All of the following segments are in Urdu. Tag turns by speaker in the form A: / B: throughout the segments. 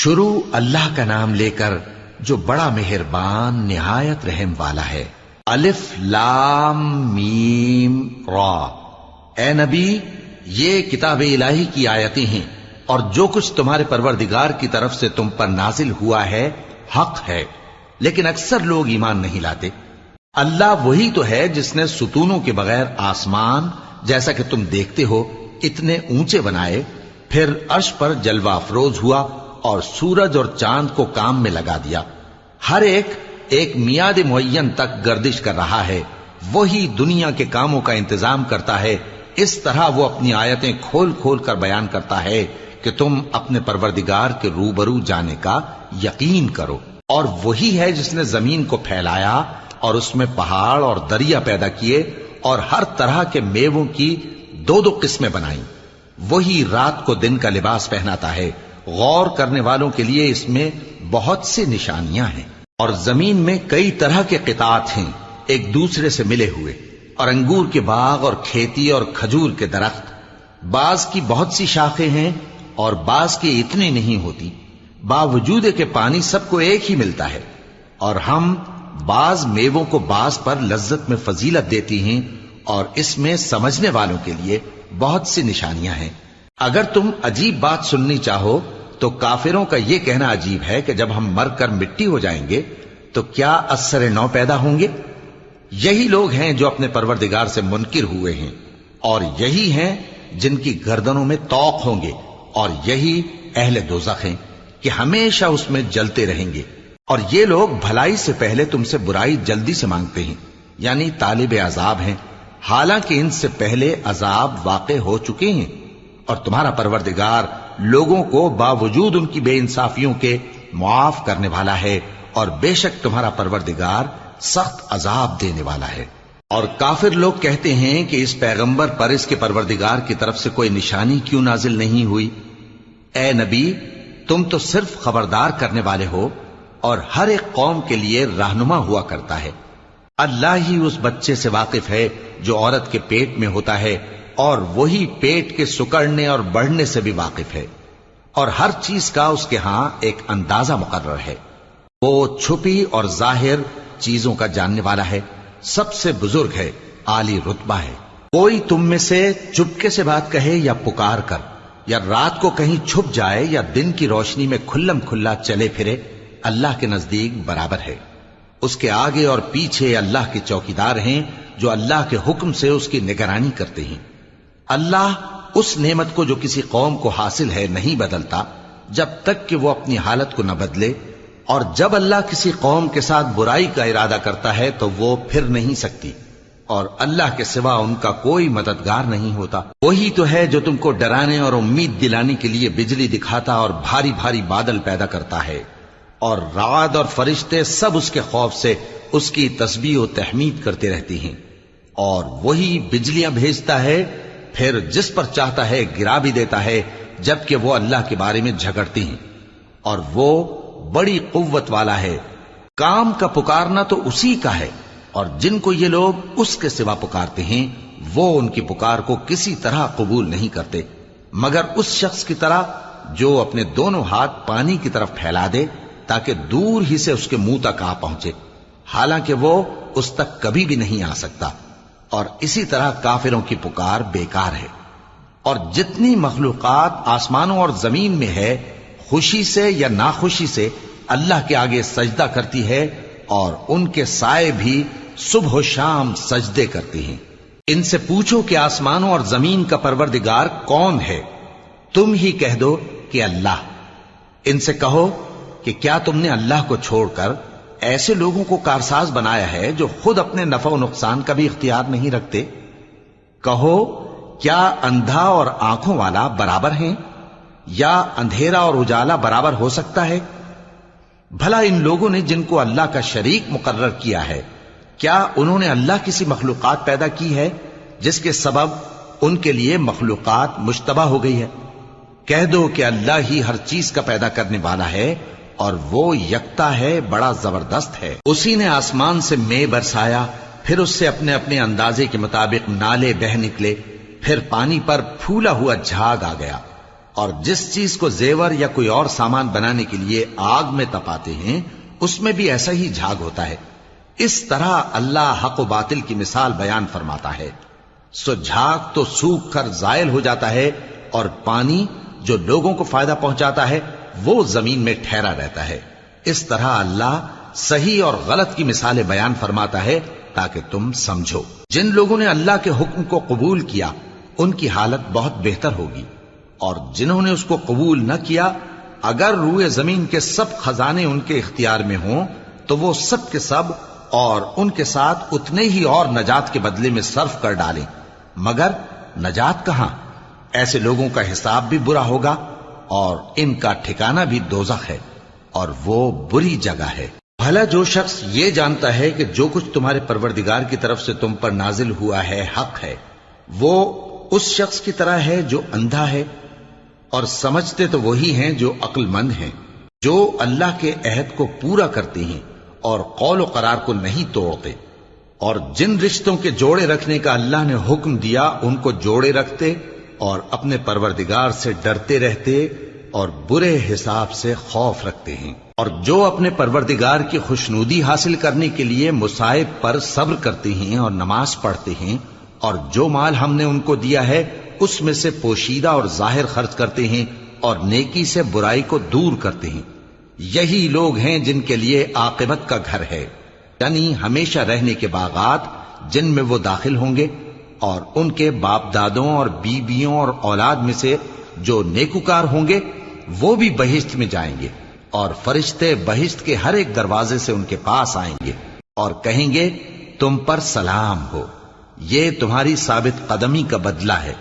A: شروع اللہ کا نام لے کر جو بڑا مہربان نہایت رحم والا ہے۔ الف لام میم را۔ اے نبی، یہ کتاب الہی کی آیتیں ہیں اور جو کچھ تمہارے پروردگار کی طرف سے تم پر نازل ہوا ہے حق ہے، لیکن اکثر لوگ ایمان نہیں لاتے۔ اللہ وہی تو ہے جس نے ستونوں کے بغیر آسمان جیسا کہ تم دیکھتے ہو اتنے اونچے بنائے، پھر عرش پر جلوہ افروز ہوا اور سورج اور چاند کو کام میں لگا دیا۔ ہر ایک میعاد معین تک گردش کر رہا ہے۔ وہی دنیا کے کاموں کا انتظام کرتا ہے۔ اس طرح وہ اپنی آیتیں کھول کھول کر بیان کرتا ہے کہ تم اپنے پروردگار کے روبرو جانے کا یقین کرو۔ اور وہی ہے جس نے زمین کو پھیلایا اور اس میں پہاڑ اور دریا پیدا کیے اور ہر طرح کے میووں کی دو دو قسمیں بنائیں۔ وہی رات کو دن کا لباس پہناتا ہے۔ غور کرنے والوں کے لیے اس میں بہت سی نشانیاں ہیں۔ اور زمین میں کئی طرح کے قطعات ہیں ایک دوسرے سے ملے ہوئے، اور انگور کے باغ اور کھیتی اور کھجور کے درخت۔ بعض کی بہت سی شاخیں ہیں اور بعض کی اتنی نہیں ہوتی، باوجود کہ پانی سب کو ایک ہی ملتا ہے۔ اور ہم بعض میووں کو بعض پر لذت میں فضیلت دیتی ہیں، اور اس میں سمجھنے والوں کے لیے بہت سی نشانیاں ہیں۔ اگر تم عجیب بات سننی چاہو تو کافروں کا یہ کہنا عجیب ہے کہ جب ہم مر کر مٹی ہو جائیں گے تو کیا اثر نو پیدا ہوں گے؟ یہی لوگ ہیں جو اپنے پروردگار سے منکر ہوئے ہیں، اور یہی ہیں جن کی گردنوں میں طوق ہوں گے، اور یہی اہل دوزخ ہیں کہ ہمیشہ اس میں جلتے رہیں گے۔ اور یہ لوگ بھلائی سے پہلے تم سے برائی جلدی سے مانگتے ہیں، یعنی طالب عذاب ہیں، حالانکہ ان سے پہلے عذاب واقع ہو چکے ہیں۔ اور تمہارا پروردگار لوگوں کو باوجود ان کی بے انصافیوں کے معاف کرنے والا ہے، اور بے شک تمہارا پروردگار سخت عذاب دینے والا ہے۔ اور کافر لوگ کہتے ہیں کہ اس پیغمبر پر اس کے پروردگار کی طرف سے کوئی نشانی کیوں نازل نہیں ہوئی؟ اے نبی، تم تو صرف خبردار کرنے والے ہو، اور ہر ایک قوم کے لیے رہنما ہوا کرتا ہے۔ اللہ ہی اس بچے سے واقف ہے جو عورت کے پیٹ میں ہوتا ہے، اور وہی پیٹ کے سکڑنے اور بڑھنے سے بھی واقف ہے، اور ہر چیز کا اس کے ہاں ایک اندازہ مقرر ہے۔ وہ چھپی اور ظاہر چیزوں کا جاننے والا ہے، سب سے بزرگ ہے، عالی رتبہ ہے۔ کوئی تم میں سے چپکے سے بات کہے یا پکار کر، یا رات کو کہیں چھپ جائے یا دن کی روشنی میں کھلم کھلا چلے پھرے، اللہ کے نزدیک برابر ہے۔ اس کے آگے اور پیچھے اللہ کے چوکیدار ہیں جو اللہ کے حکم سے اس کی نگرانی کرتے ہیں۔ اللہ اس نعمت کو جو کسی قوم کو حاصل ہے نہیں بدلتا جب تک کہ وہ اپنی حالت کو نہ بدلے، اور جب اللہ کسی قوم کے ساتھ برائی کا ارادہ کرتا ہے تو وہ پھر نہیں سکتی، اور اللہ کے سوا ان کا کوئی مددگار نہیں ہوتا۔ وہی تو ہے جو تم کو ڈرانے اور امید دلانے کے لیے بجلی دکھاتا اور بھاری بھاری بادل پیدا کرتا ہے، اور رعد اور فرشتے سب اس کے خوف سے اس کی تسبیح و تحمید کرتے رہتے ہیں۔ اور وہی بجلیاں بھیجتا ہے، پھر جس پر چاہتا ہے گرا بھی دیتا ہے، جبکہ وہ اللہ کے بارے میں جھگڑتے ہیں، اور وہ بڑی قوت والا ہے۔ کام کا پکارنا تو اسی کا ہے، اور جن کو یہ لوگ اس کے سوا پکارتے ہیں وہ ان کی پکار کو کسی طرح قبول نہیں کرتے، مگر اس شخص کی طرح جو اپنے دونوں ہاتھ پانی کی طرف پھیلا دے تاکہ دور ہی سے اس کے منہ تک آ پہنچے، حالانکہ وہ اس تک کبھی بھی نہیں آ سکتا۔ اور اسی طرح کافروں کی پکار بیکار ہے۔ اور جتنی مخلوقات آسمانوں اور زمین میں ہے، خوشی سے یا ناخوشی سے اللہ کے آگے سجدہ کرتی ہے، اور ان کے سائے بھی صبح و شام سجدے کرتے ہیں۔ ان سے پوچھو کہ آسمانوں اور زمین کا پروردگار کون ہے؟ تم ہی کہہ دو کہ اللہ۔ ان سے کہو کہ کیا تم نے اللہ کو چھوڑ کر ایسے لوگوں کو کارساز بنایا ہے جو خود اپنے نفع و نقصان کا بھی اختیار نہیں رکھتے؟ کہو کیا اندھا اور آنکھوں والا برابر ہیں، یا اندھیرا اور اجالا برابر ہو سکتا ہے؟ بھلا ان لوگوں نے جن کو اللہ کا شریک مقرر کیا ہے، کیا انہوں نے اللہ کسی مخلوقات پیدا کی ہے جس کے سبب ان کے لیے مخلوقات مشتبہ ہو گئی ہے؟ کہہ دو کہ اللہ ہی ہر چیز کا پیدا کرنے والا ہے، اور وہ یکتا ہے، بڑا زبردست ہے۔ اسی نے آسمان سے مے برسایا، پھر اس سے اپنے اپنے اندازے کے مطابق نالے بہہ نکلے، پھر پانی پر پھولا ہوا جھاگ آ گیا، اور جس چیز کو زیور یا کوئی اور سامان بنانے کے لیے آگ میں تپاتے ہیں اس میں بھی ایسا ہی جھاگ ہوتا ہے. اس طرح اللہ حق و باطل کی مثال بیان فرماتا ہے. سو جھاگ تو سوکھ کر زائل ہو جاتا ہے اور پانی جو لوگوں کو فائدہ پہنچاتا ہے وہ زمین میں ٹھہرا رہتا ہے. اس طرح اللہ صحیح اور غلط کی مثالیں بیان فرماتا ہے تاکہ تم سمجھو. جن لوگوں نے اللہ کے حکم کو قبول کیا ان کی حالت بہت بہتر ہوگی، اور جنہوں نے اس کو قبول نہ کیا اگر روئے زمین کے سب خزانے ان کے اختیار میں ہوں تو وہ سب کے سب اور ان کے ساتھ اتنے ہی اور نجات کے بدلے میں صرف کر ڈالیں، مگر نجات کہاں؟ ایسے لوگوں کا حساب بھی برا ہوگا اور ان کا ٹھکانہ بھی دوزخ ہے، اور وہ بری جگہ ہے. بھلا جو شخص یہ جانتا ہے کہ جو کچھ تمہارے پروردگار کی طرف سے تم پر نازل ہوا ہے حق ہے، وہ اس شخص کی طرح ہے جو اندھا ہے، اور سمجھتے تو وہی ہیں جو عقل مند ہیں، جو اللہ کے عہد کو پورا کرتے ہیں اور قول و قرار کو نہیں توڑتے، اور جن رشتوں کے جوڑے رکھنے کا اللہ نے حکم دیا ان کو جوڑے رکھتے اور اپنے پروردگار سے ڈرتے رہتے اور برے حساب سے خوف رکھتے ہیں. اور جو اپنے پروردگار کی خوشنودی حاصل کرنے کے لیے مصائب پر صبر کرتے ہیں اور نماز پڑھتے ہیں، اور جو مال ہم نے ان کو دیا ہے اس میں سے پوشیدہ اور ظاہر خرچ کرتے ہیں اور نیکی سے برائی کو دور کرتے ہیں، یہی لوگ ہیں جن کے لیے عاقبت کا گھر ہے، یعنی ہمیشہ رہنے کے باغات جن میں وہ داخل ہوں گے، اور ان کے باپ دادوں اور بیویوں اور اولاد میں سے جو نیکوکار ہوں گے وہ بھی بہشت میں جائیں گے، اور فرشتے بہشت کے ہر ایک دروازے سے ان کے پاس آئیں گے اور کہیں گے تم پر سلام ہو، یہ تمہاری ثابت قدمی کا بدلہ ہے،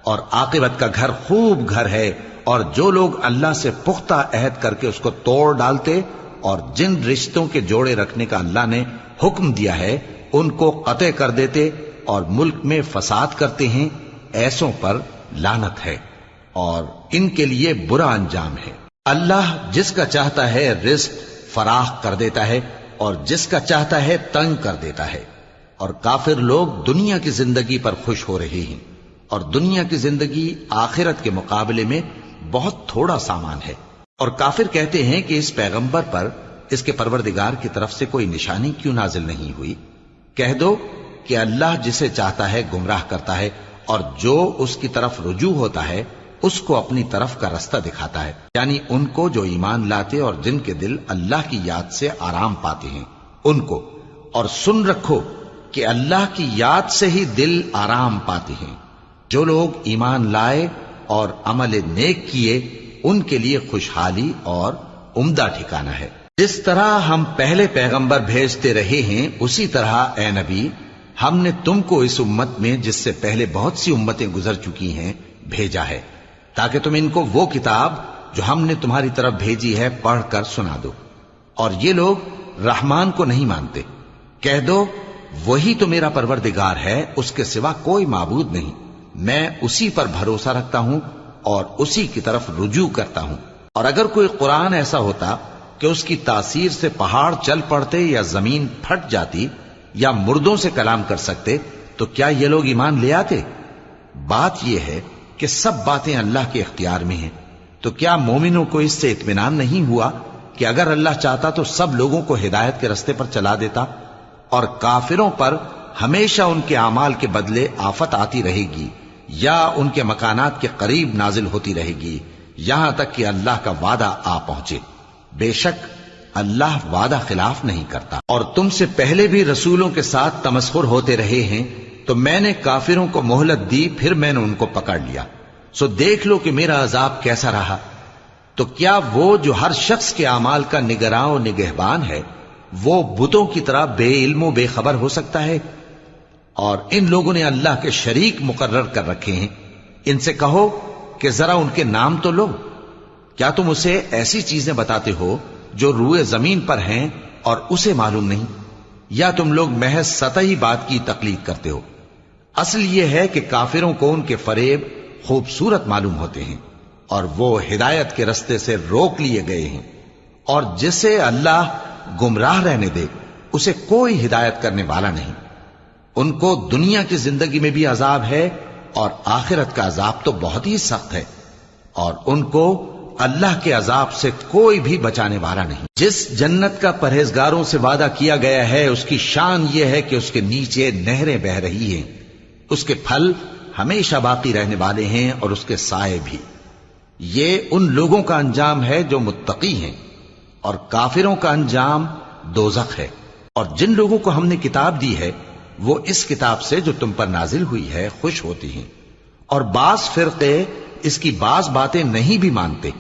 A: اور عاقبت کا گھر خوب گھر ہے. اور جو لوگ اللہ سے پختہ عہد کر کے اس کو توڑ ڈالتے اور جن رشتوں کے جوڑے رکھنے کا اللہ نے حکم دیا ہے ان کو قطع کر دیتے اور ملک میں فساد کرتے ہیں، ایسوں پر لعنت ہے اور ان کے لیے برا انجام ہے. اللہ جس کا چاہتا ہے رزق فراخ کر دیتا ہے اور جس کا چاہتا ہے تنگ کر دیتا ہے، اور کافر لوگ دنیا کی زندگی پر خوش ہو رہے ہیں، اور دنیا کی زندگی آخرت کے مقابلے میں بہت تھوڑا سامان ہے. اور کافر کہتے ہیں کہ اس پیغمبر پر اس کے پروردگار کی طرف سے کوئی نشانی کیوں نازل نہیں ہوئی؟ کہہ دو کہ اللہ جسے چاہتا ہے گمراہ کرتا ہے، اور جو اس کی طرف رجوع ہوتا ہے اس کو اپنی طرف کا رستہ دکھاتا ہے، یعنی ان کو جو ایمان لاتے اور جن کے دل اللہ کی یاد سے آرام پاتے ہیں ان کو. اور سن رکھو کہ اللہ کی یاد سے ہی دل آرام پاتے ہیں. جو لوگ ایمان لائے اور عمل نیک کیے ان کے لیے خوشحالی اور عمدہ ٹھکانہ ہے. جس طرح ہم پہلے پیغمبر بھیجتے رہے ہیں اسی طرح اے نبی ہم نے تم کو اس امت میں جس سے پہلے بہت سی امتیں گزر چکی ہیں بھیجا ہے، تاکہ تم ان کو وہ کتاب جو ہم نے تمہاری طرف بھیجی ہے پڑھ کر سنا دو. اور یہ لوگ رحمان کو نہیں مانتے. کہہ دو وہی تو میرا پروردگار ہے، اس کے سوا کوئی معبود نہیں، میں اسی پر بھروسہ رکھتا ہوں اور اسی کی طرف رجوع کرتا ہوں. اور اگر کوئی قرآن ایسا ہوتا کہ اس کی تاثیر سے پہاڑ چل پڑتے یا زمین پھٹ جاتی یا مردوں سے کلام کر سکتے تو کیا یہ لوگ ایمان لے آتے؟ بات یہ ہے کہ سب باتیں اللہ کے اختیار میں ہیں. تو کیا مومنوں کو اس سے اطمینان نہیں ہوا کہ اگر اللہ چاہتا تو سب لوگوں کو ہدایت کے رستے پر چلا دیتا؟ اور کافروں پر ہمیشہ ان کے اعمال کے بدلے آفت آتی رہے گی یا ان کے مکانات کے قریب نازل ہوتی رہے گی یہاں تک کہ اللہ کا وعدہ آ پہنچے. بے شک اللہ وعدہ خلاف نہیں کرتا. اور تم سے پہلے بھی رسولوں کے ساتھ تمسخر ہوتے رہے ہیں تو میں نے کافروں کو مہلت دی، پھر میں نے ان کو پکڑ لیا. سو دیکھ لو کہ میرا عذاب کیسا رہا. تو کیا وہ جو ہر شخص کے اعمال کا نگراں و نگہبان ہے وہ بتوں کی طرح بے علم و بے خبر ہو سکتا ہے؟ اور ان لوگوں نے اللہ کے شریک مقرر کر رکھے ہیں. ان سے کہو کہ ذرا ان کے نام تو لو. کیا تم اسے ایسی چیزیں بتاتے ہو جو روئے زمین پر ہیں اور اسے معلوم نہیں، یا تم لوگ محض سطحی بات کی تقلید کرتے ہو؟ اصل یہ ہے کہ کافروں کو ان کے فریب خوبصورت معلوم ہوتے ہیں اور وہ ہدایت کے رستے سے روک لیے گئے ہیں. اور جسے اللہ گمراہ رہنے دے اسے کوئی ہدایت کرنے والا نہیں. ان کو دنیا کی زندگی میں بھی عذاب ہے اور آخرت کا عذاب تو بہت ہی سخت ہے. اور ان کو اللہ کے عذاب سے کوئی بھی بچانے والا نہیں۔ جس جنت کا پرہیزگاروں سے وعدہ کیا گیا ہے اس کی شان یہ ہے کہ اس کے نیچے نہریں بہ رہی ہیں، اس کے پھل ہمیشہ باقی رہنے والے ہیں اور اس کے سائے بھی۔ یہ ان لوگوں کا انجام ہے جو متقی ہیں، اور کافروں کا انجام دوزخ ہے۔ اور جن لوگوں کو ہم نے کتاب دی ہے وہ اس کتاب سے جو تم پر نازل ہوئی ہے خوش ہوتی ہیں، اور بعض فرقے اس کی بعض باتیں نہیں بھی مانتے۔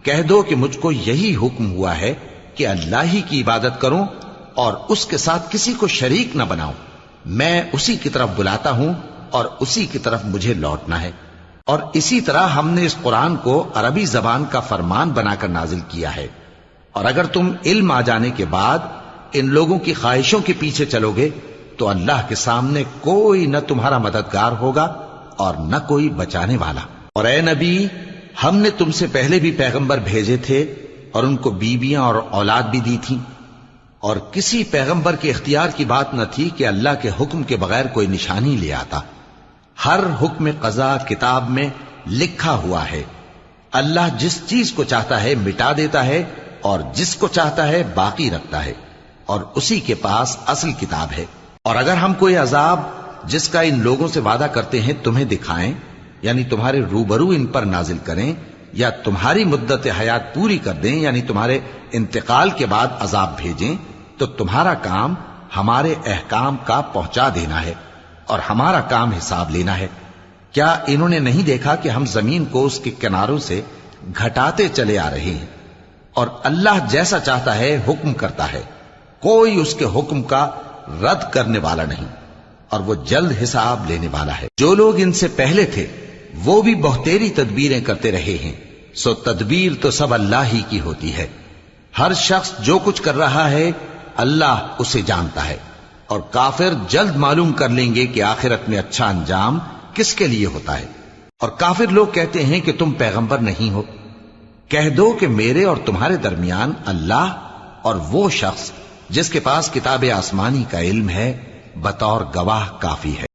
A: کہہ دو کہ مجھ کو یہی حکم ہوا ہے کہ اللہ ہی کی عبادت کروں اور اس کے ساتھ کسی کو شریک نہ بناؤں۔ میں اسی کی طرف بلاتا ہوں اور اسی کی طرف مجھے لوٹنا ہے۔ اور اسی طرح ہم نے اس قرآن کو عربی زبان کا فرمان بنا کر نازل کیا ہے، اور اگر تم علم آ جانے کے بعد ان لوگوں کی خواہشوں کے پیچھے چلو گے تو اللہ کے سامنے کوئی نہ تمہارا مددگار ہوگا اور نہ کوئی بچانے والا۔ اور اے نبی، ہم نے تم سے پہلے بھی پیغمبر بھیجے تھے اور ان کو بیویاں اور اولاد بھی دی تھی، اور کسی پیغمبر کے اختیار کی بات نہ تھی کہ اللہ کے حکم کے بغیر کوئی نشانی لے آتا۔ ہر حکم قضا کتاب میں لکھا ہوا ہے۔ اللہ جس چیز کو چاہتا ہے مٹا دیتا ہے اور جس کو چاہتا ہے باقی رکھتا ہے، اور اسی کے پاس اصل کتاب ہے۔ اور اگر ہم کوئی عذاب جس کا ان لوگوں سے وعدہ کرتے ہیں تمہیں دکھائیں، یعنی تمہارے روبرو ان پر نازل کریں، یا تمہاری مدت حیات پوری کر دیں، یعنی تمہارے انتقال کے بعد عذاب بھیجیں، تو تمہارا کام ہمارے احکام کا پہنچا دینا ہے اور ہمارا کام حساب لینا ہے۔ کیا انہوں نے نہیں دیکھا کہ ہم زمین کو اس کے کناروں سے گھٹاتے چلے آ رہے ہیں، اور اللہ جیسا چاہتا ہے حکم کرتا ہے، کوئی اس کے حکم کا رد کرنے والا نہیں، اور وہ جلد حساب لینے والا ہے۔ جو لوگ ان سے پہلے تھے وہ بھی بہتیری تدبیریں کرتے رہے ہیں، سو تدبیر تو سب اللہ ہی کی ہوتی ہے۔ ہر شخص جو کچھ کر رہا ہے اللہ اسے جانتا ہے، اور کافر جلد معلوم کر لیں گے کہ آخرت میں اچھا انجام کس کے لیے ہوتا ہے۔ اور کافر لوگ کہتے ہیں کہ تم پیغمبر نہیں ہو۔ کہہ دو کہ میرے اور تمہارے درمیان اللہ اور وہ شخص جس کے پاس کتاب آسمانی کا علم ہے بطور گواہ کافی ہے۔